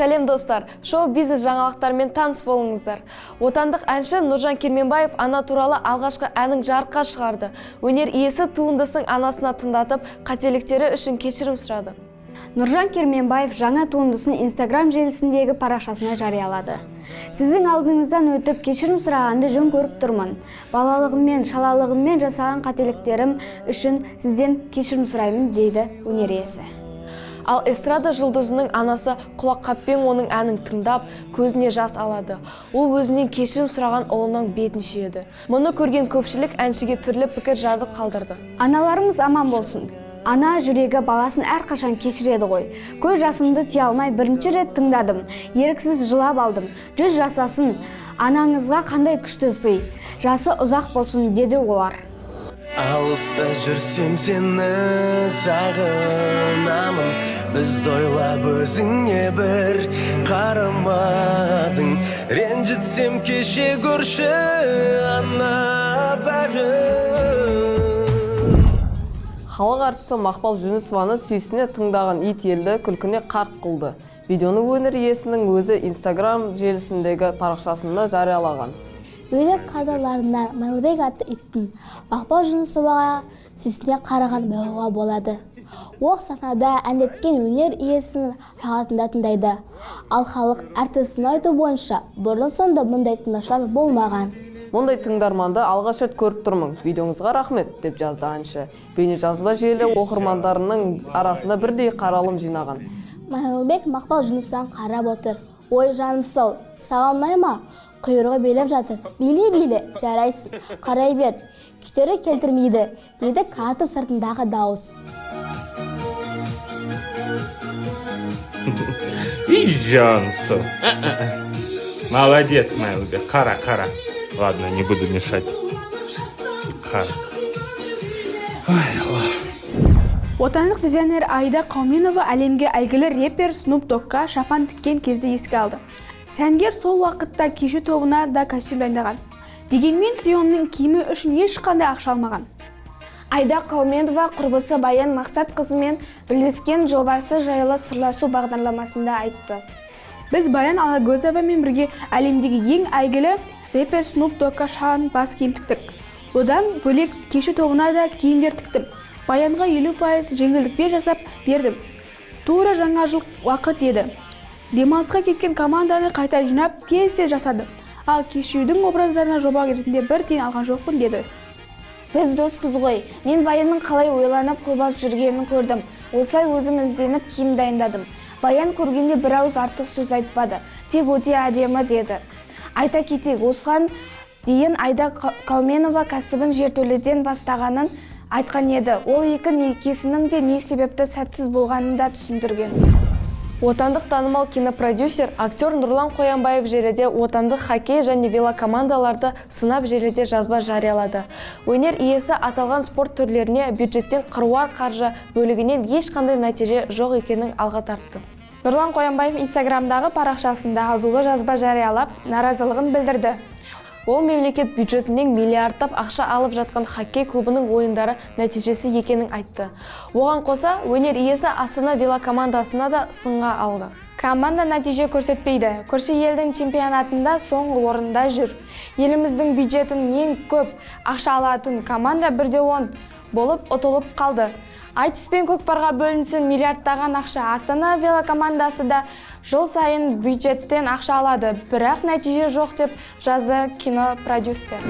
Сәлем достар, шоу-бизнес жаңалықтармен таныс болыңыздар. Отандық әнші Нұржан Керменбаев ана туралы алғашқы әнін жарыққа шығарды. Өнер иесі туындысын анасына тыңдатып, қателіктері үшін кешірім сұрады. Нұржан Керменбаев жаңа туындысын Instagram желісіндегі парақшасына жариялады. Сіздің алдыңыздан өтіп кешірім сұрағанды жөн көріп тұрмын. Балалығыммен, шалалығыммен жасаған қателіктерім үшін сізден кешірім сұраймын, дейді өнер иесі. Ал эстрада жұлдызының анасы құлаққаппен оның әнін тыңдап, көзіне жас алады. Ол өзінен кешірім сұраған ұлының бетін сүйеді. Мұны көрген көпшілік әншіге түрлі пікір жазып қалдырды. Аналарымыз аман болсын. Ана жүрегі баласын әрқашан кешіреді ғой. Көз жасымды тия алмай бірінші рет тыңдадым. Еріксіз жылап алдым. 100 жасасын. Анаңызға қандай күшті сый. Жасы ұзақ болсын, деді олар. Алыста жүрсем сені сағынамын, бізді ойлап өзіңе бір қарамадың. Ренжітсем кеше көрші ана бәрі. Халық әртісі Мақпал Жүнісованы сүйсіне тыңдаған ит елді күлкіне қарқ қылды. Видеоны өнер иесінің өзі Instagram желісіндегі парақшасында жариялаған. Өлек кадрларында Мәуірек атты иттің Мақпал Жүнісоваға сүйсіне қараған байқауға болады. Ол сахнада әндеткен өнер иесінің рахатында тыңдайды. Ал халық әртісінің айтуы бойынша бұрын-соңды мұндай тыңдаушылар болмаған. Мұндай тыңдарманды алғаш рет көріп тұрмын. Видеоңызға рахмет, деп жазды әнші. Бейнежазба желі оқырмандарының арасында бірдей қаралым жинаған. Мәуірек Мақпал Жүнісованы қарап отыр. Ой жаным сол, саған ұнай ма? Құйрығы билеп жатыр. Биле, жарайсың, қарай бер. Күтері келтірмейді, дейді карты сыртындағы дауыс. И Жансу. Молодец, Мэлби. Кара. Ладно, не буду мешать. Кара. Отандық дизайнер Айда Қауменова әлемге әйгілі репер Snoop Doggқа шапан тіккен кезде еске алды. Сәнгер сол уақытта кеші тобына да костюм дайындаған. Дегенмен трионның киімі үшін ешқандай ақша алмаған. Айда Қауменова құрбысы Баян Мақсатқызымен бірлескен жобасы жайлы сырласу бағдарламасында айтты. Біз Баян Алагөзовамен бірге әлемдегі ең әйгілі репер Snoop Doggқа шапан бас киім тіктік. Одан бөлек кеші тобына да киімдер тіктім. Баянға 50% жеңілдікпен жасап бердім. Тура жаңа жыл уақыт еді. Демалысқа кеткен команданы қайта жинап, тез жасады. Ал кешьюдің образдарына жоба ретінде бір тиын алған жоқпын, деді. Біз доспыз ғой. Мен Баянның қалай ойланып қобалжып жүргенін көрдім. Осылай өзім ізденіп киім дайындадым. Баян көргенде бір ауыз артық сөз айтпады. Тек өте әдемі, деді. Айта кетейік, осыған дейін Айда Қауменова кәсібін жертөледен бастағанын айтқан еді. Ол екі некесінің де не себепті сәтсіз болғанын да түсіндірген. Отандық танымал кинопродюсер, актер Нұрлан Қоянбаев желіде отандық хоккей және велокомандаларды сынап желіде жазба жариялады. Өнер иесі аталған спорт түрлеріне бюджеттен қыруар қаржы бөлігінен ешқандай нәтиже жоқ екенін алға тартты. Нұрлан Қоянбаев Инстаграмдағы парақшасында азулы жазба жариялап, наразылығын білдірді. Ол мемлекет бюджетінен миллиардтап ақша алып жатқан хоккей клубының ойындары нәтижесі екенін айтты. Оған қоса, өнер иесі Астана велокомандасына да сынға алды. Команда нәтиже көрсетпейді. Көрші елдің чемпионатында соңғы орында жүр. Еліміздің бюджетін ең көп ақша алатын команда 1-10 болып ұтылып қалды. Айтыс пен көкпарға бөлінсін миллиардтаған ақша. Астана велокомандасы да жыл сайын бюджеттен ақша алады, бірақ нәтиже жоқ, деп жазды кинопродюсер.